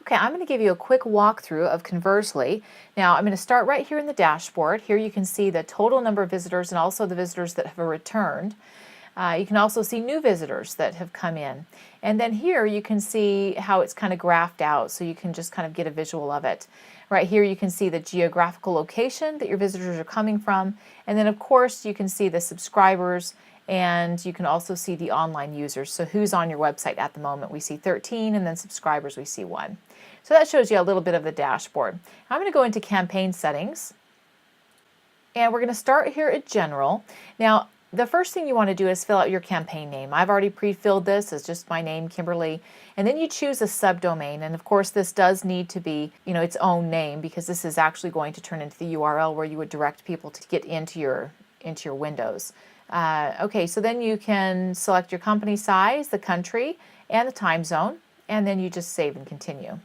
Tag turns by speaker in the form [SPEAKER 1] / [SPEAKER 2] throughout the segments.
[SPEAKER 1] Okay, I'm going to give you a quick walkthrough of Conversely. Now, I'm going to start right here in the dashboard. Here you can see the total number of visitors and also the visitors that have returned. You can also see new visitors that have come in. And then here you can see how it's kind of graphed out, so you can just kind of get a visual of it. Right here you can see the geographical location that your visitors are coming from. And then of course you can see the subscribers, and you can also see the online users. So who's on your website at the moment? We see 13, and then subscribers we see 1. So that shows you a little bit of the dashboard. I'm going to go into campaign settings, and we're going to start here at general. Now, the first thing you want to do is fill out your campaign name. I've already pre-filled this as just my name, Kimberly, and then you choose a subdomain. And of course, this does need to be, its own name, because this is actually going to turn into the URL where you would direct people to get into your windows. Okay, so then you can select your company size, the country, and the time zone, and then you just save and continue.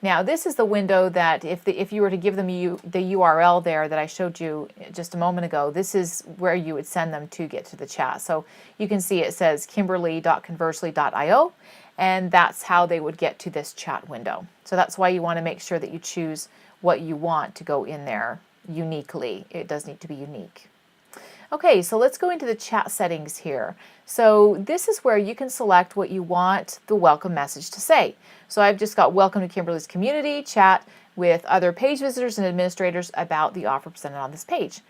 [SPEAKER 1] Now, this is the window that if you were to give them the URL there that I showed you just a moment ago, this is where you would send them to get to the chat. So you can see it says kimberly.conversely.io, and that's how they would get to this chat window. So that's why you want to make sure that you choose what you want to go in there uniquely. It does need to be unique. Okay, so let's go into the chat settings here. So this is where you can select what you want the welcome message to say. So I've just got welcome to Kimberly's community, chat with other page visitors and administrators about the offer presented on this page.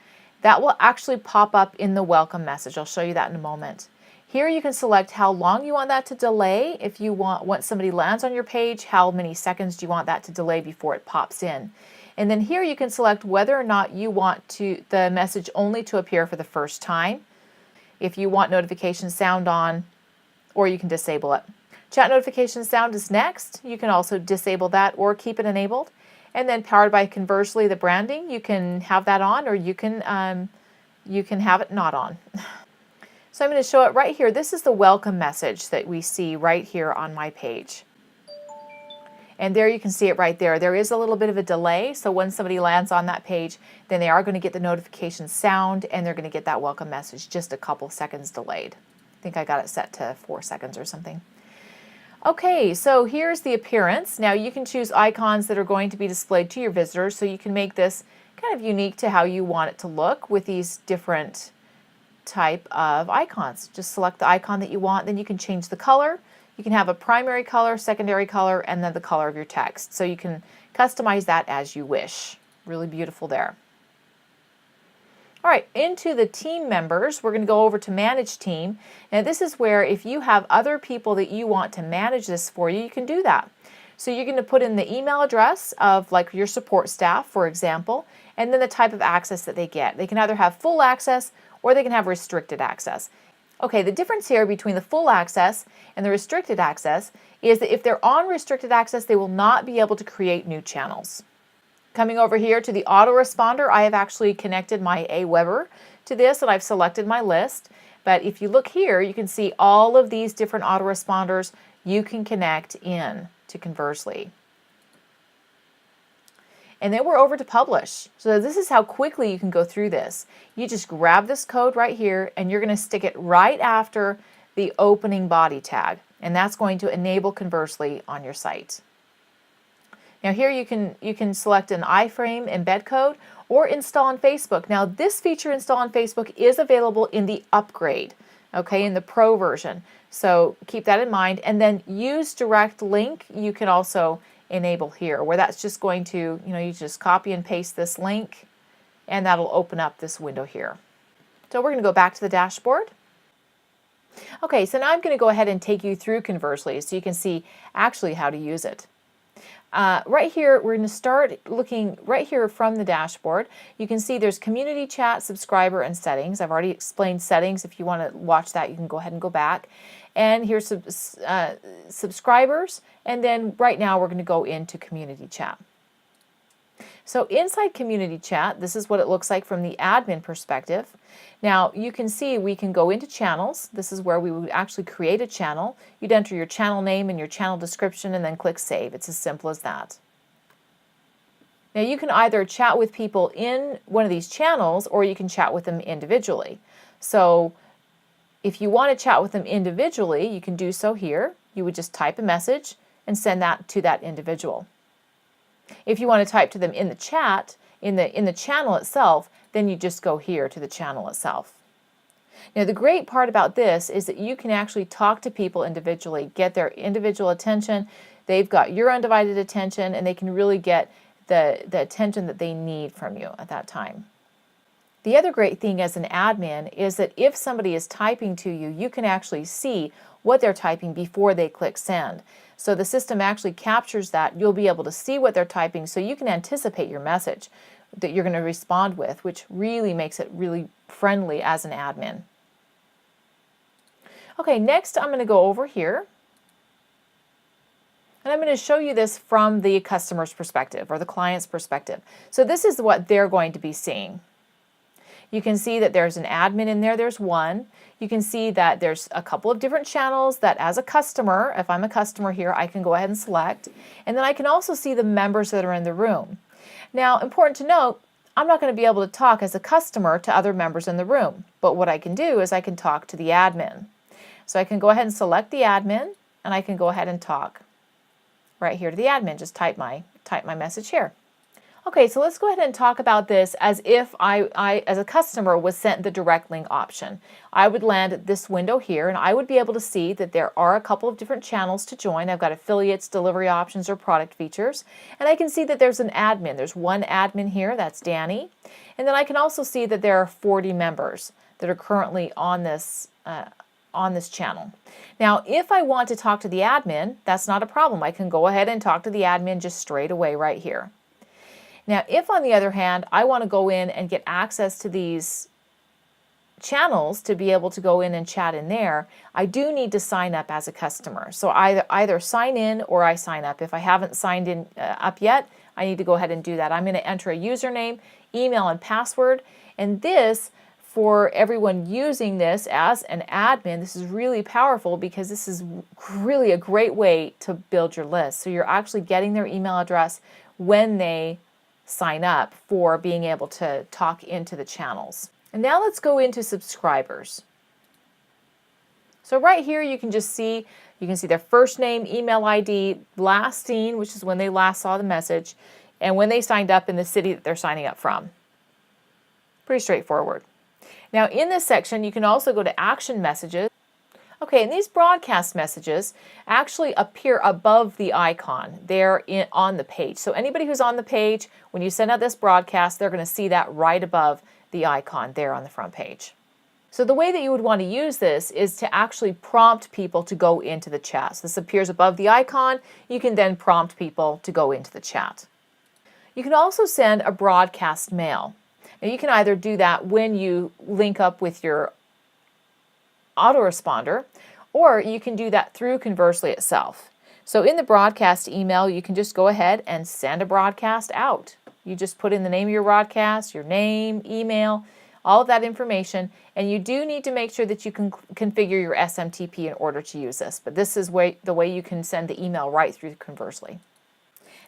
[SPEAKER 1] That will actually pop up in the welcome message. I'll show you that in a moment. Here you can select how long you want that to delay. If you once somebody lands on your page, how many seconds do you want that to delay before it pops in. And then here you can select whether or not you want the message only to appear for the first time, if you want notification sound on, or you can disable it. Chat notification sound is next. You can also disable that or keep it enabled. And then powered by Conversely, the branding, you can have that on, or you can have it not on. So I'm going to show it right here. This is the welcome message that we see right here on my page. And there you can see it right there. There is a little bit of a delay, so when somebody lands on that page, then they are going to get the notification sound, and they're going to get that welcome message just a couple seconds delayed. I think I got it set to 4 seconds or something. Okay, so here's the appearance. Now you can choose icons that are going to be displayed to your visitors, so you can make this kind of unique to how you want it to look with these different type of icons. Just select the icon that you want, then you can change the color. You can have a primary color, secondary color, and then the color of your text. So you can customize that as you wish. Really beautiful there. All right, into the team members, we're going to go over to Manage Team. Now this is where if you have other people that you want to manage this for you, you can do that. So you're going to put in the email address of like your support staff, for example, and then the type of access that they get. They can either have full access or they can have restricted access. Okay, the difference here between the full access and the restricted access is that if they're on restricted access, they will not be able to create new channels. Coming over here to the autoresponder, I have actually connected my Aweber to this, and I've selected my list. But if you look here, you can see all of these different autoresponders you can connect in to Conversely. And then we're over to publish. So this is how quickly you can go through this. You just grab this code right here, and you're going to stick it right after the opening body tag. And that's going to enable Conversely on your site. Now here you can select an iframe embed code or install on Facebook. Now this feature, install on Facebook, is available in the upgrade, okay, in the pro version. So keep that in mind. And then use direct link you can also enable here, where that's just going to, you just copy and paste this link, and that'll open up this window here. So we're going to go back to the dashboard. Okay, so now I'm going to go ahead and take you through Conversely so you can see actually how to use it. Right here, we're going to start looking right here from the dashboard. You can see there's community chat, subscriber, and settings. I've already explained settings. If you want to watch that, you can go ahead and go back. And here's subscribers, and then right now we're going to go into community chat. So inside community chat, this is what it looks like from the admin perspective. Now you can see we can go into channels. This is where we would actually create a channel. You'd enter your channel name and your channel description and then click save. It's as simple as that. Now you can either chat with people in one of these channels, or you can chat with them individually. So if you want to chat with them individually, you can do so here. You would just type a message and send that to that individual. If you want to type to them in the chat, in the channel itself, then you just go here to the channel itself. Now the great part about this is that you can actually talk to people individually, get their individual attention. They've got your undivided attention, and they can really get the attention that they need from you at that time. The other great thing as an admin is that if somebody is typing to you, you can actually see what they're typing before they click send. So the system actually captures that. You'll be able to see what they're typing, so you can anticipate your message that you're going to respond with, which really makes it really friendly as an admin. Okay, next I'm going to go over here, and I'm going to show you this from the customer's perspective or the client's perspective. So this is what they're going to be seeing. You can see that there's an admin in there. There's one. You can see that there's a couple of different channels that as a customer, if I'm a customer here, I can go ahead and select. And then I can also see the members that are in the room. Now, important to note, I'm not going to be able to talk as a customer to other members in the room. But what I can do is I can talk to the admin. So I can go ahead and select the admin, and I can go ahead and talk right here to the admin. Just type my message here. Okay, so let's go ahead and talk about this as if I as a customer, was sent the direct link option. I would land at this window here, and I would be able to see that there are a couple of different channels to join. I've got affiliates, delivery options, or product features, and I can see that there's an admin. There's one admin here, that's Danny, and then I can also see that there are 40 members that are currently on this channel. Now, if I want to talk to the admin, that's not a problem. I can go ahead and talk to the admin just straight away right here. Now, if on the other hand, I want to go in and get access to these channels to be able to go in and chat in there, I do need to sign up as a customer. So either sign in or I sign up. If I haven't signed in up yet, I need to go ahead and do that. I'm going to enter a username, email, and password. And this, for everyone using this as an admin, this is really powerful because this is really a great way to build your list. So you're actually getting their email address when they sign up for being able to talk into the channels. And now let's go into subscribers. So right here you can see their first name, email ID, last seen, which is when they last saw the message, and when they signed up in the city that they're signing up from. Pretty straightforward. Now in this section you can also go to action messages. Okay, and these broadcast messages actually appear above the icon there on the page. So anybody who's on the page, when you send out this broadcast, they're going to see that right above the icon there on the front page. So the way that you would want to use this is to actually prompt people to go into the chat. So this appears above the icon. You can then prompt people to go into the chat. You can also send a broadcast mail. Now you can either do that when you link up with your autoresponder, or you can do that through Conversly itself. So in the broadcast email, you can just go ahead and send a broadcast out. You just put in the name of your broadcast, your name, email, all of that information, and you do need to make sure that you can configure your SMTP in order to use this. But this is the way you can send the email right through Conversly.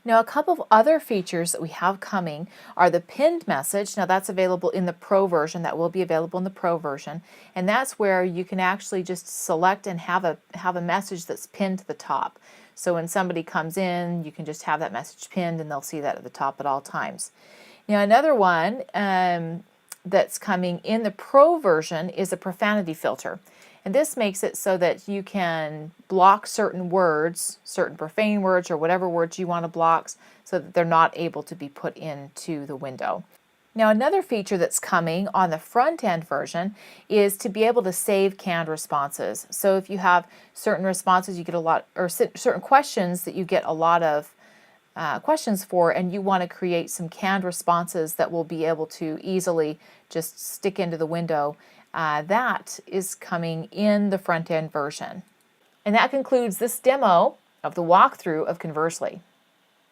[SPEAKER 1] Now, a couple of other features that we have coming are the pinned message. Now, that's available in the Pro version. That will be available in the Pro version. And that's where you can actually just select and have a message that's pinned to the top. So when somebody comes in, you can just have that message pinned and they'll see that at the top at all times. Now, another one that's coming in the Pro version is a profanity filter. And this makes it so that you can block certain words, certain profane words, or whatever words you want to block, so that they're not able to be put into the window. Now, another feature that's coming on the front end version is to be able to save canned responses. So if you have certain responses you get a lot, or certain questions that you get a lot of questions for, and you want to create some canned responses that will be able to easily just stick into the window, that is coming in the front end version. And that concludes this demo of the walkthrough of Conversly.